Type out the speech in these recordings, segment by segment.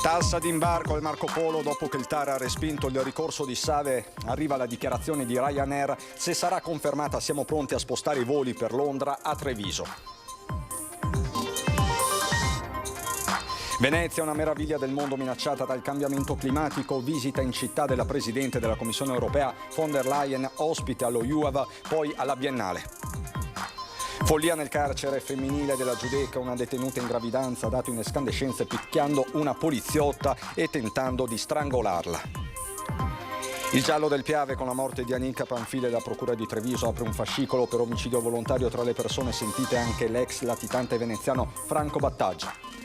Tassa d'imbarco al Marco Polo. Dopo che il TAR ha respinto il ricorso di Save, arriva la dichiarazione di Ryanair. Se sarà confermata, siamo pronti a spostare i voli per Londra a Treviso. Venezia, una meraviglia del mondo minacciata dal cambiamento climatico. Visita in città della Presidente della Commissione Europea von der Leyen, ospite allo UAV, poi alla Biennale. Follia nel carcere femminile della Giudecca. Una detenuta in gravidanza ha dato in escandescenze picchiando una poliziotta e tentando di strangolarla. Il giallo del Piave con la morte di Anica Panfile. La procura di Treviso apre un fascicolo per omicidio volontario. Tra le persone sentite anche l'ex latitante veneziano Franco Battaggia.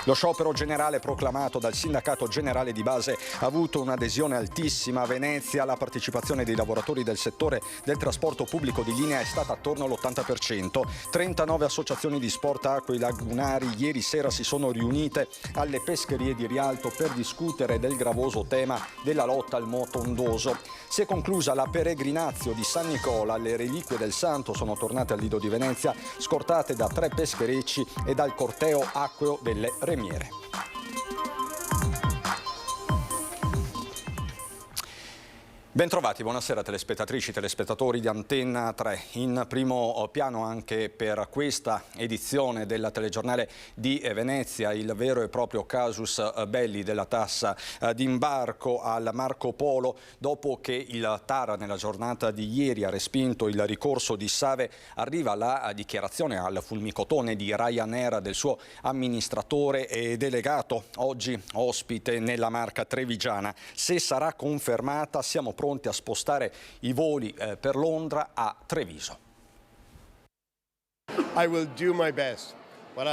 Lo sciopero generale proclamato dal sindacato generale di base ha avuto un'adesione altissima. A Venezia la partecipazione dei lavoratori del settore del trasporto pubblico di linea è stata attorno all'80%. 39 associazioni di sport acque lagunari ieri sera si sono riunite alle pescherie di Rialto per discutere del gravoso tema della lotta al moto ondoso. Si è conclusa la peregrinazio di San Nicola. Le reliquie del santo sono tornate al Lido di Venezia, scortate da 3 pescherecci e dal corteo acqueo delle remiere. Bentrovati, buonasera telespettatrici, telespettatori di Antenna 3. In primo piano anche per questa edizione del telegiornale di Venezia il vero e proprio casus belli della tassa d'imbarco al Marco Polo. Dopo che il TAR nella giornata di ieri ha respinto il ricorso di Save, arriva la dichiarazione al fulmicotone di Ryanair del suo amministratore e delegato, oggi ospite nella Marca trevigiana. Se sarà confermata, siamo pronti a spostare i voli per Londra a Treviso. I will do my best, but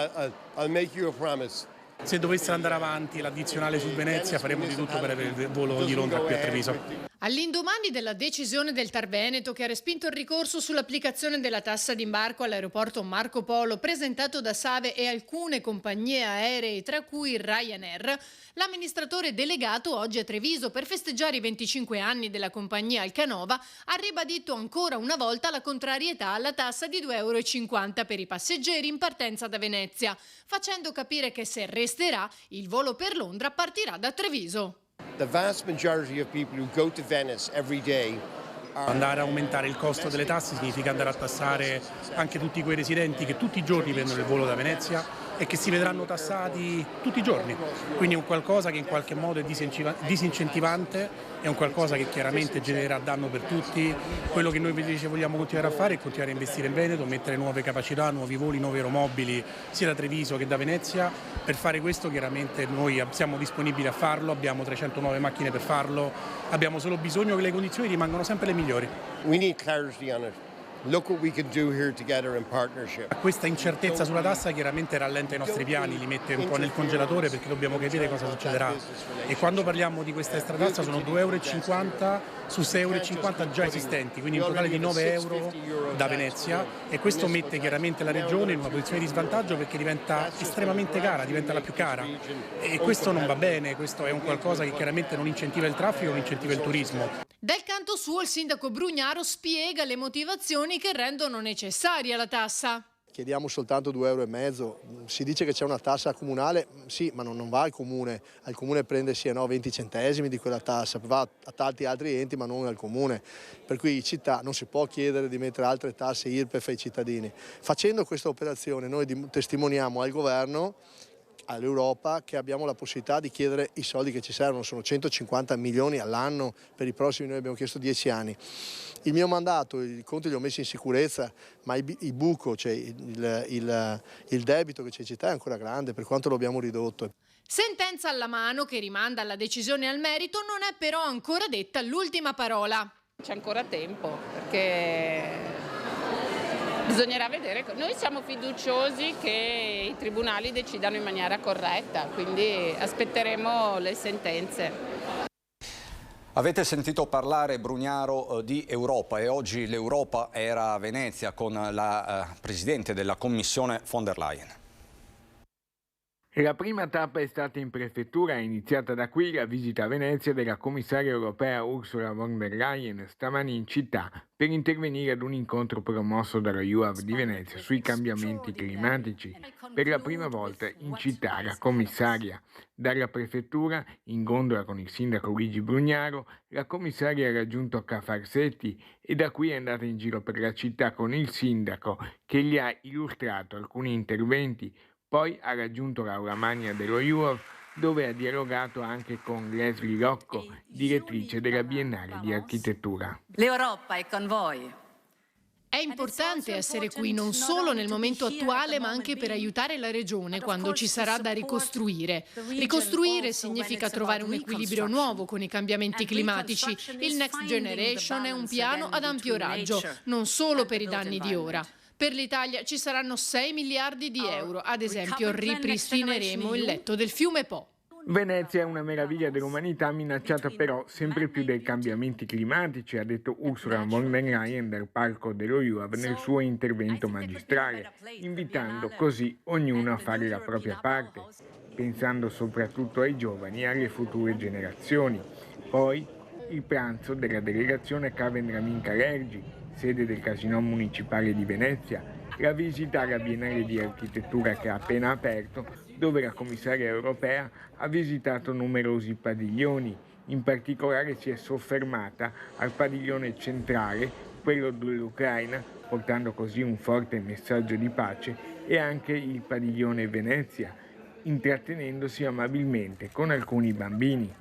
I'll make you a promise. Se dovesse andare avanti l'addizionale su Venezia, faremo di tutto per avere il volo di Londra qui a Treviso. All'indomani della decisione del TAR Veneto che ha respinto il ricorso sull'applicazione della tassa d'imbarco all'aeroporto Marco Polo presentato da Save e alcune compagnie aeree, tra cui Ryanair, l'amministratore delegato oggi a Treviso per festeggiare i 25 anni della compagnia al Canova ha ribadito ancora una volta la contrarietà alla tassa di 2,50 € per i passeggeri in partenza da Venezia, facendo capire che se resterà il volo per Londra partirà da Treviso. The vast majority of people who go to Venice every day. Andare a aumentare il costo delle tasse significa andare a tassare anche tutti quei residenti che tutti i giorni prendono il volo da Venezia e che si vedranno tassati tutti i giorni. Quindi è un qualcosa che in qualche modo è disincentivante, è un qualcosa che chiaramente genererà danno per tutti. Quello che noi invece vogliamo continuare a fare è continuare a investire in Veneto, mettere nuove capacità, nuovi voli, nuovi aeromobili sia da Treviso che da Venezia. Per fare questo chiaramente noi siamo disponibili a farlo, abbiamo 309 macchine per farlo, abbiamo solo bisogno che le condizioni rimangano sempre le migliori. We need clarity on it. Look what we can do here together in partnership. Questa incertezza sulla tassa chiaramente rallenta i nostri piani, li mette un po' nel congelatore perché dobbiamo capire cosa succederà. E quando parliamo di questa extra tassa sono 2,50 € su 6,50 € già esistenti, quindi un totale di 9 € da Venezia, e questo mette chiaramente la regione in una posizione di svantaggio perché diventa estremamente cara, diventa la più cara, e questo non va bene, questo è un qualcosa che chiaramente non incentiva il traffico, non incentiva il turismo. Dal canto suo il sindaco Brugnaro spiega le motivazioni che rendono necessaria la tassa. Chiediamo soltanto 2,5 €. Si dice che c'è una tassa comunale, sì, ma non va al comune prende 20 centesimi di quella tassa, va a tanti altri enti ma non al comune, per cui in città non si può chiedere di mettere altre tasse IRPEF ai cittadini. Facendo questa operazione noi testimoniamo al governo, all'Europa, che abbiamo la possibilità di chiedere i soldi che ci servono, sono 150 milioni all'anno per i prossimi, noi abbiamo chiesto 10 anni. Il mio mandato, i conti li ho messi in sicurezza, ma il buco, cioè il debito che c'è in città è ancora grande, per quanto lo abbiamo ridotto. Sentenza alla mano che rimanda alla decisione al merito, non è però ancora detta l'ultima parola. C'è ancora tempo, perché bisognerà vedere. Noi siamo fiduciosi che i tribunali decidano in maniera corretta, quindi aspetteremo le sentenze. Avete sentito parlare, Brugnaro, di Europa, e oggi l'Europa era a Venezia con la Presidente della Commissione von der Leyen. La prima tappa è stata in prefettura, è iniziata da qui la visita a Venezia della commissaria europea Ursula von der Leyen stamani in città per intervenire ad un incontro promosso dalla UAV di Venezia sui cambiamenti climatici. Per la prima volta in città la commissaria. Dalla prefettura, in gondola con il sindaco Luigi Brugnaro, la commissaria ha raggiunto Ca' Farsetti e da qui è andata in giro per la città con il sindaco che gli ha illustrato alcuni interventi. Poi ha raggiunto l'Aula Magna dello UAV, dove ha dialogato anche con Leslie Locco, direttrice della Biennale di Architettura. L'Europa è con voi. È importante essere qui non solo nel momento attuale, ma anche per aiutare la regione quando ci sarà da ricostruire. Ricostruire significa trovare un equilibrio nuovo con i cambiamenti climatici. Il Next Generation è un piano ad ampio raggio, non solo per i danni di ora. Per l'Italia ci saranno 6 miliardi di euro. Ad esempio, ripristineremo il letto del fiume Po. Venezia è una meraviglia dell'umanità minacciata però sempre più dai cambiamenti climatici, ha detto Ursula von der Leyen dal palco dello UAV nel suo intervento magistrale, invitando così ognuno a fare la propria parte, pensando soprattutto ai giovani e alle future generazioni. Poi il pranzo della delegazione Ca' Vendramin Calergi, sede del Casinò Municipale di Venezia, la visita alla Biennale di Architettura che ha appena aperto, dove la commissaria europea ha visitato numerosi padiglioni. In particolare si è soffermata al padiglione centrale, quello dell'Ucraina, portando così un forte messaggio di pace, e anche il padiglione Venezia, intrattenendosi amabilmente con alcuni bambini.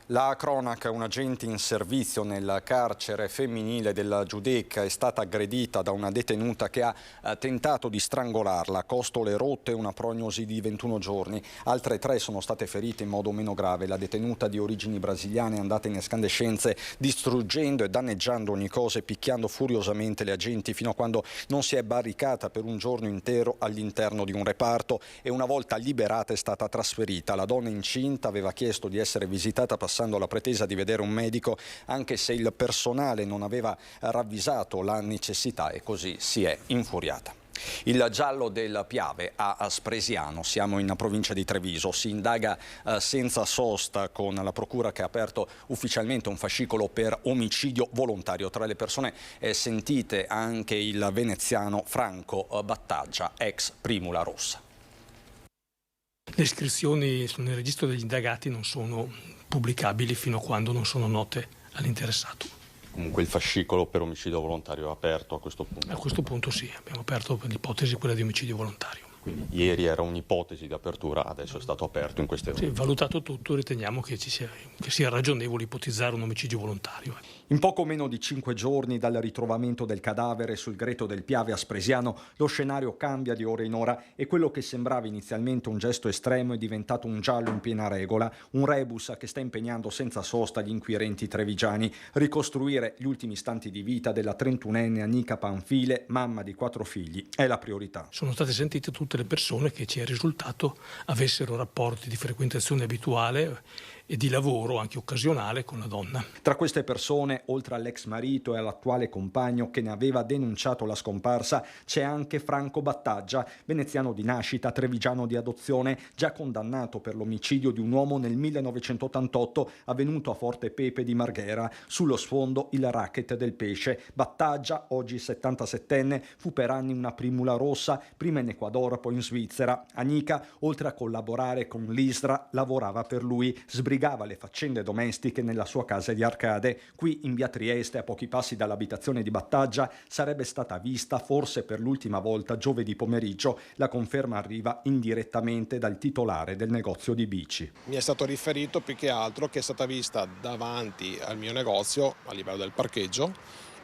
La cronaca: un agente in servizio nel carcere femminile della Giudecca è stata aggredita da una detenuta che ha tentato di strangolarla, costole rotte e una prognosi di 21 giorni. Altre 3 sono state ferite in modo meno grave. La detenuta di origini brasiliane è andata in escandescenze distruggendo e danneggiando ogni cosa e picchiando furiosamente le agenti fino a quando non si è barricata per un giorno intero all'interno di un reparto e una volta liberata è stata trasferita. La donna incinta aveva chiesto di essere visitata passando alla pretesa di vedere un medico, anche se il personale non aveva ravvisato la necessità, e così si è infuriata. Il giallo del Piave a Spresiano, siamo in provincia di Treviso, si indaga senza sosta con la procura che ha aperto ufficialmente un fascicolo per omicidio volontario. Tra le persone sentite anche il veneziano Franco Battaggia, ex Primula Rossa. Le iscrizioni nel registro degli indagati non sono pubblicabili fino a quando non sono note all'interessato. Comunque il fascicolo per omicidio volontario è aperto a questo punto? A questo punto sì, abbiamo aperto per l'ipotesi quella di omicidio volontario. Quindi ieri era un'ipotesi di apertura, adesso è stato aperto in queste ore? Sì, valutato tutto, riteniamo che sia ragionevole ipotizzare un omicidio volontario. In poco meno di 5 giorni dal ritrovamento del cadavere sul greto del Piave a Spresiano, lo scenario cambia di ora in ora e quello che sembrava inizialmente un gesto estremo è diventato un giallo in piena regola, un rebus che sta impegnando senza sosta gli inquirenti trevigiani. Ricostruire gli ultimi istanti di vita della 31enne Anica Panfile, mamma di 4 figli, è la priorità. Sono state sentite tutte le persone che ci è risultato avessero rapporti di frequentazione abituale e di lavoro anche occasionale con la donna. Tra queste persone, oltre all'ex marito e all'attuale compagno che ne aveva denunciato la scomparsa, c'è anche Franco Battaggia, veneziano di nascita, trevigiano di adozione, già condannato per l'omicidio di un uomo nel 1988 avvenuto a Forte Pepe di Marghera. Sullo sfondo il racket del pesce. Battaggia, oggi 77enne, fu per anni una Primula Rossa, prima in Ecuador, poi in Svizzera. Anica, oltre a collaborare con l'ISRA, lavorava per lui, sbrigava le faccende domestiche nella sua casa di Arcade. Qui in via Trieste, a pochi passi dall'abitazione di Battaggia, sarebbe stata vista forse per l'ultima volta giovedì pomeriggio. La conferma arriva indirettamente dal titolare del negozio di bici. Mi è stato riferito più che altro che è stata vista davanti al mio negozio a livello del parcheggio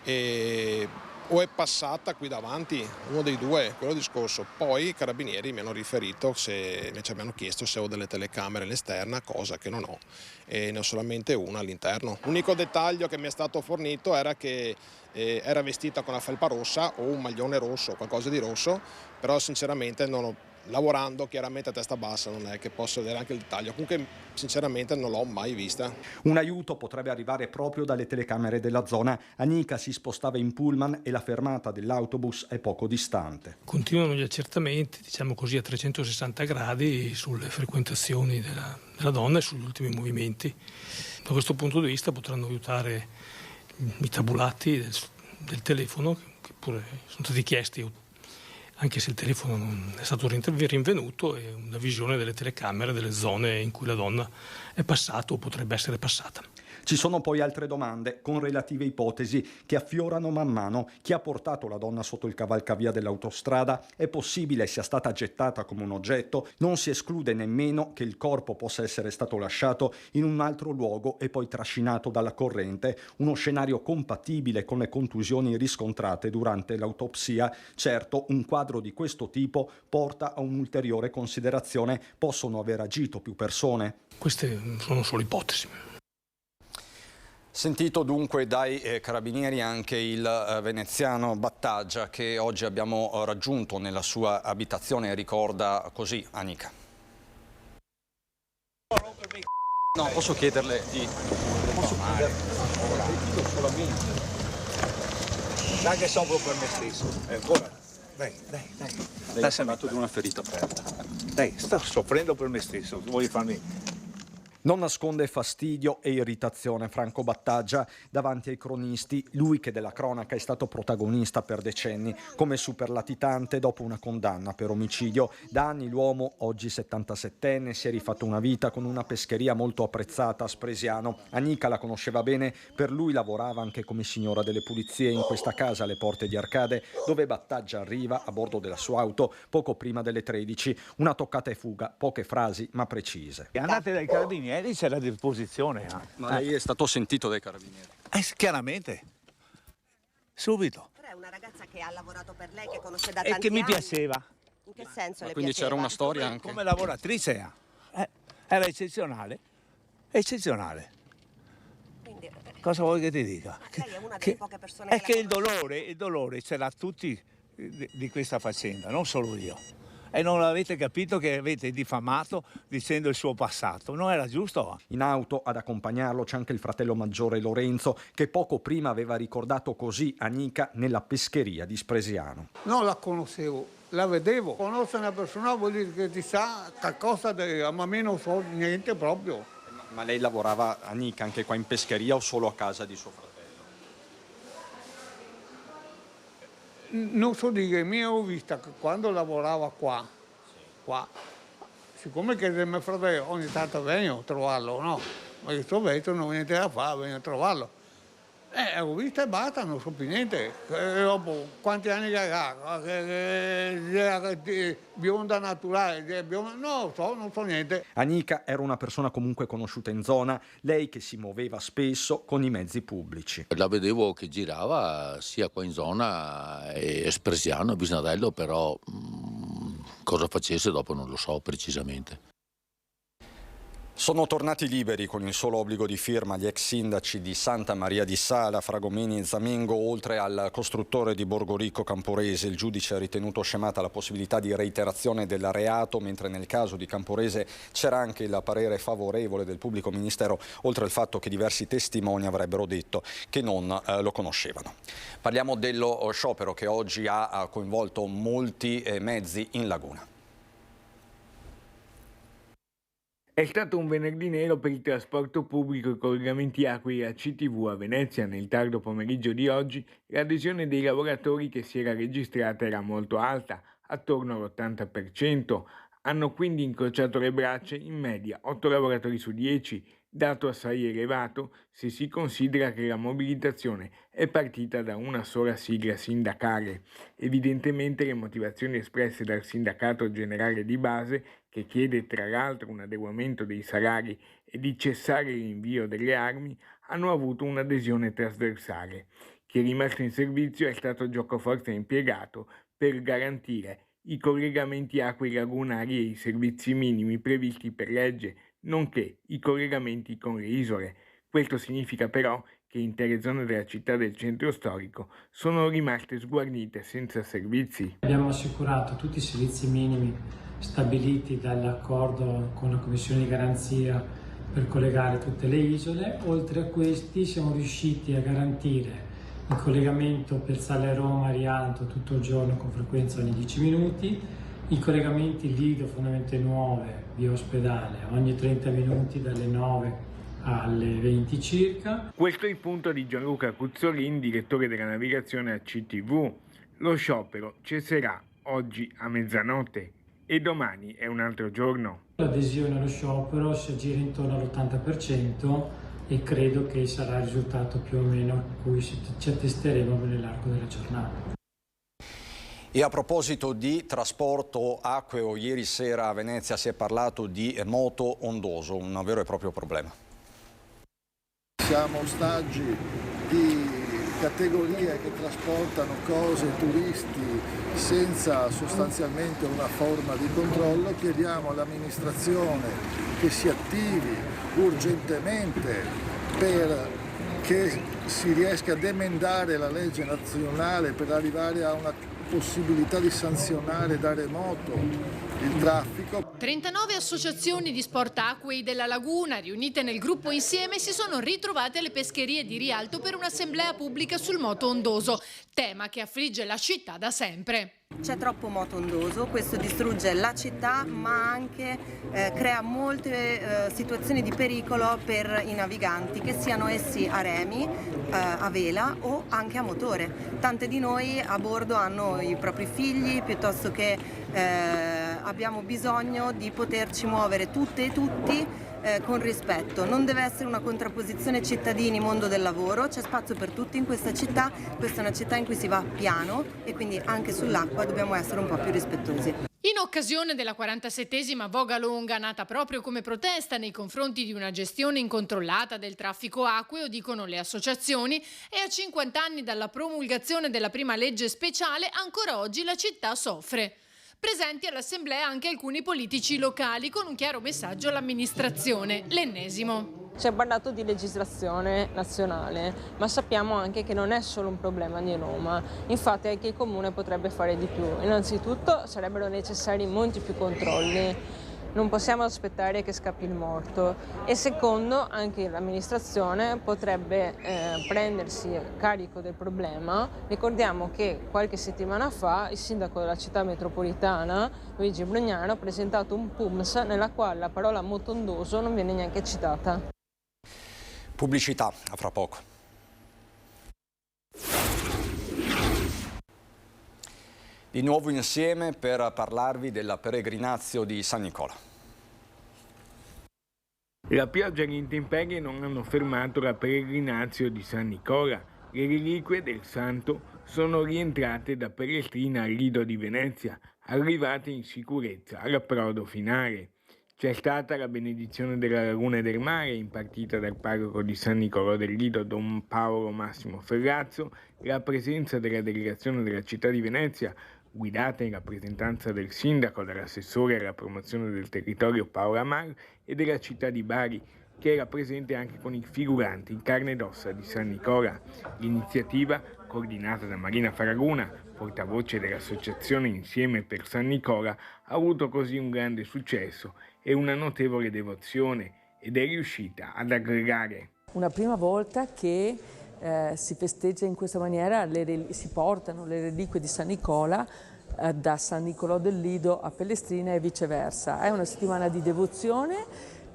e o è passata qui davanti, uno dei due, quello discorso. Poi i carabinieri mi hanno riferito, invece mi hanno chiesto se ho delle telecamere all'esterna, cosa che non ho, e ne ho solamente una all'interno. L'unico dettaglio che mi è stato fornito era che era vestita con la felpa rossa o un maglione rosso, qualcosa di rosso, però sinceramente non lavorando chiaramente a testa bassa non è che posso vedere anche il dettaglio, comunque sinceramente non l'ho mai vista. Un aiuto potrebbe arrivare proprio dalle telecamere della zona. Anika si spostava in pullman e la fermata dell'autobus è poco distante. Continuano gli accertamenti, diciamo così, a 360 gradi sulle frequentazioni della donna e sugli ultimi movimenti. Da questo punto di vista potranno aiutare i tabulati del telefono, che pure sono stati chiesti, anche se il telefono non è stato rinvenuto, e una visione delle telecamere delle zone in cui la donna è passata o potrebbe essere passata. Ci sono poi altre domande con relative ipotesi che affiorano man mano. Chi ha portato la donna sotto il cavalcavia dell'autostrada? È possibile sia stata gettata come un oggetto? Non si esclude nemmeno che il corpo possa essere stato lasciato in un altro luogo e poi trascinato dalla corrente, uno scenario compatibile con le contusioni riscontrate durante l'autopsia. Certo, un quadro di questo tipo porta a un'ulteriore considerazione: possono aver agito più persone? Queste sono solo ipotesi. Sentito dunque dai carabinieri anche il veneziano Battaglia, che oggi abbiamo raggiunto nella sua abitazione, ricorda così Anika. No, posso chiederle di... Posso chiederle solamente. Dai che soffro per me stesso, ancora. Dai. Lei ha parlato di una ferita aperta. Dai, sto soffrendo per me stesso, vuoi farmi... Non nasconde fastidio e irritazione Franco Battaglia davanti ai cronisti, lui che della cronaca è stato protagonista per decenni, come superlatitante dopo una condanna per omicidio. Da anni l'uomo, oggi 77enne, si è rifatto una vita con una pescheria molto apprezzata a Spresiano. Anika la conosceva bene, per lui lavorava anche come signora delle pulizie in questa casa alle porte di Arcade, dove Battaglia arriva a bordo della sua auto poco prima delle 13. Una toccata e fuga, poche frasi ma precise. Andate dai carabinieri, c'è la disposizione. Ma lei è stato sentito dai carabinieri? Chiaramente, subito. Però è una ragazza che ha lavorato per lei, che conosce da E tanti che mi anni. piaceva. In che senso le Quindi piaceva? c'era una storia anche? Come lavoratrice era eccezionale. Eccezionale. Quindi, Cosa vuoi che ti dica? lei è una delle poche persone È che che il dolore ce l'ha tutti di questa faccenda, non solo io. E non avete capito che avete diffamato dicendo il suo passato. Non era giusto? In auto ad accompagnarlo c'è anche il fratello maggiore Lorenzo, che poco prima aveva ricordato così Anika nella pescheria di Spresiano. Non la conoscevo, la vedevo. Conoscere una persona vuol dire che ti sa qualcosa, ma a me non so niente proprio. Ma lei lavorava, Anika, anche qua in pescheria o solo a casa di suo fratello? Non so dire, mi ho vista che quando lavorava qua, siccome che è mio fratello ogni tanto vengo a trovarlo, no? Ma io sto vecchio, non ho niente da fare, vengo a trovarlo. Ho visto e basta, non so più niente. Dopo quanti anni che ha? Bionda naturale, non so niente. Anika era una persona comunque conosciuta in zona, lei che si muoveva spesso con i mezzi pubblici. La vedevo che girava sia qua in zona e Spresiano, Bisnadello, però cosa facesse dopo non lo so precisamente. Sono tornati liberi con il solo obbligo di firma gli ex sindaci di Santa Maria di Sala, Fragomeni e Zamengo, oltre al costruttore di Borgoricco Camporese. Il giudice ha ritenuto scemata la possibilità di reiterazione del reato, mentre nel caso di Camporese c'era anche il parere favorevole del pubblico ministero, oltre al fatto che diversi testimoni avrebbero detto che non lo conoscevano. Parliamo dello sciopero che oggi ha coinvolto molti mezzi in laguna. È stato un venerdì nero per il trasporto pubblico e collegamenti acquei a CTV a Venezia. Nel tardo pomeriggio di oggi l'adesione dei lavoratori che si era registrata era molto alta, attorno all'80%. Hanno quindi incrociato le braccia in media 8 lavoratori su 10, dato assai elevato se si considera che la mobilitazione è partita da una sola sigla sindacale. Evidentemente le motivazioni espresse dal sindacato generale di base, che chiede tra l'altro un adeguamento dei salari e di cessare l'invio delle armi, hanno avuto un'adesione trasversale. Chi è rimasto in servizio è stato giocoforza impiegato per garantire i collegamenti acquei lagunari e i servizi minimi previsti per legge, nonché i collegamenti con le isole. Questo significa però che intere zone della città del centro storico sono rimaste sguarnite senza servizi. Abbiamo assicurato tutti i servizi minimi stabiliti dall'accordo con la Commissione di garanzia per collegare tutte le isole. Oltre a questi siamo riusciti a garantire il collegamento per Sale Roma Rialto tutto il giorno con frequenza ogni 10 minuti, i collegamenti Lido Fondamental Nuove via Ospedale ogni 30 minuti dalle 9 alle 20 circa. Questo è il punto di Gianluca Cuzzolin, direttore della navigazione a CTV. Lo sciopero cesserà oggi a mezzanotte e domani è un altro giorno. L'adesione allo sciopero si aggira intorno all'80% e credo che sarà il risultato più o meno a cui ci attesteremo nell'arco della giornata. E a proposito di trasporto acqueo, ieri sera a Venezia si è parlato di moto ondoso, un vero e proprio problema. Siamo ostaggi di categorie che trasportano cose, turisti, senza sostanzialmente una forma di controllo. Chiediamo all'amministrazione che si attivi urgentemente perché si riesca ad emendare la legge nazionale per arrivare a una possibilità di sanzionare da remoto il traffico. 39 associazioni di sport acquei della Laguna, riunite nel gruppo Insieme, si sono ritrovate alle pescherie di Rialto per un'assemblea pubblica sul moto ondoso, tema che affligge la città da sempre. C'è troppo moto ondoso, questo distrugge la città ma anche crea molte situazioni di pericolo per i naviganti, che siano essi a remi, a vela o anche a motore. Tante di noi a bordo hanno i propri figli, piuttosto che abbiamo bisogno di poterci muovere tutte e tutti con rispetto. Non deve essere una contrapposizione cittadini-mondo del lavoro, c'è spazio per tutti in questa città, questa è una città in cui si va piano e quindi anche sull'acqua dobbiamo essere un po' più rispettosi. In occasione della 47esima Voga Longa, nata proprio come protesta nei confronti di una gestione incontrollata del traffico acqueo, dicono le associazioni, e a 50 anni dalla promulgazione della prima legge speciale, ancora oggi la città soffre. Presenti all'assemblea anche alcuni politici locali con un chiaro messaggio all'amministrazione, l'ennesimo. Si è parlato di legislazione nazionale, ma sappiamo anche che non è solo un problema di Roma, infatti anche il Comune potrebbe fare di più. Innanzitutto sarebbero necessari molti più controlli, non possiamo aspettare che scappi il morto, e secondo anche l'amministrazione potrebbe prendersi carico del problema. Ricordiamo che qualche settimana fa il sindaco della città metropolitana, Luigi Brugnano, ha presentato un PUMS nella quale la parola motondoso non viene neanche citata. Pubblicità, a fra poco. Di nuovo insieme per parlarvi della peregrinazio di San Nicola. La pioggia e gli intemperie non hanno fermato la peregrinazio di San Nicola. Le reliquie del santo sono rientrate da Pelestrina al Lido di Venezia, arrivate in sicurezza all'approdo finale. C'è stata la benedizione della laguna e del mare, impartita dal parroco di San Nicolò del Lido, Don Paolo Massimo Ferrazzo, la presenza della delegazione della città di Venezia, guidata in rappresentanza del sindaco, dell'assessore alla promozione del territorio Paola Mar e della città di Bari, che era presente anche con i figuranti in carne ed ossa di San Nicola. L'iniziativa, coordinata da Marina Faraguna, portavoce dell'associazione Insieme per San Nicola, ha avuto così un grande successo e una notevole devozione ed è riuscita ad aggregare. Una prima volta che si festeggia in questa maniera, si portano le reliquie di San Nicola da San Nicolò del Lido a Pelestrina e viceversa. È una settimana di devozione,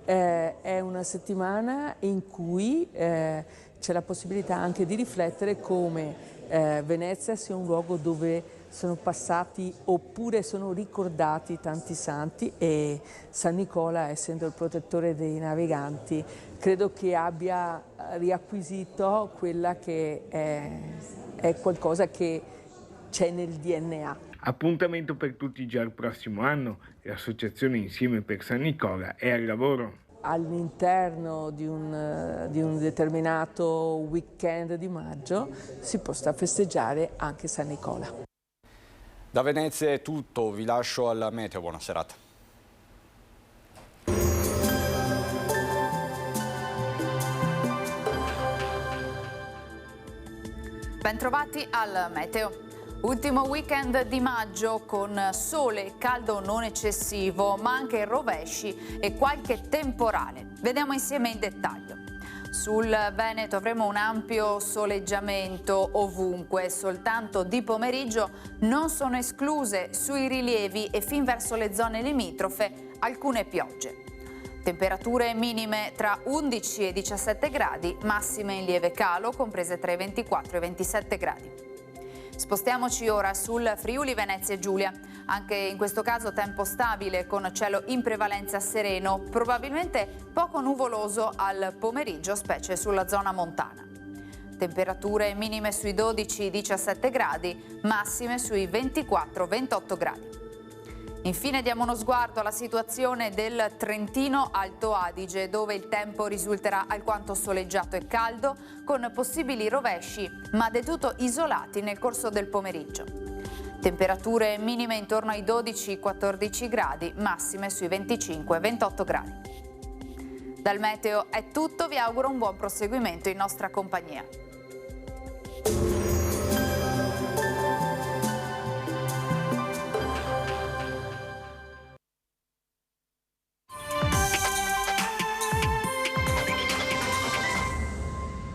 è una settimana in cui c'è la possibilità anche di riflettere come Venezia sia un luogo dove sono passati oppure sono ricordati tanti santi, e San Nicola, essendo il protettore dei naviganti, credo che abbia riacquisito quella che è qualcosa che c'è nel DNA. Appuntamento per tutti già il prossimo anno. L'associazione Insieme per San Nicola è al lavoro. All'interno di un determinato weekend di maggio si possa festeggiare anche San Nicola. Da Venezia è tutto, vi lascio al meteo, buona serata. Bentrovati al meteo. Ultimo weekend di maggio con sole e caldo non eccessivo, ma anche rovesci e qualche temporale. Vediamo insieme il dettaglio. Sul Veneto avremo un ampio soleggiamento ovunque, soltanto di pomeriggio non sono escluse sui rilievi e fin verso le zone limitrofe alcune piogge. Temperature minime tra 11 e 17 gradi, massime in lieve calo, comprese tra i 24 e i 27 gradi. Spostiamoci ora sul Friuli Venezia Giulia. Anche in questo caso tempo stabile con cielo in prevalenza sereno, probabilmente poco nuvoloso al pomeriggio, specie sulla zona montana. Temperature minime sui 12-17 gradi, massime sui 24-28 gradi. Infine diamo uno sguardo alla situazione del Trentino Alto Adige, dove il tempo risulterà alquanto soleggiato e caldo, con possibili rovesci, ma del tutto isolati nel corso del pomeriggio. Temperature minime intorno ai 12-14 gradi, massime sui 25-28 gradi. Dal meteo è tutto, vi auguro un buon proseguimento in nostra compagnia.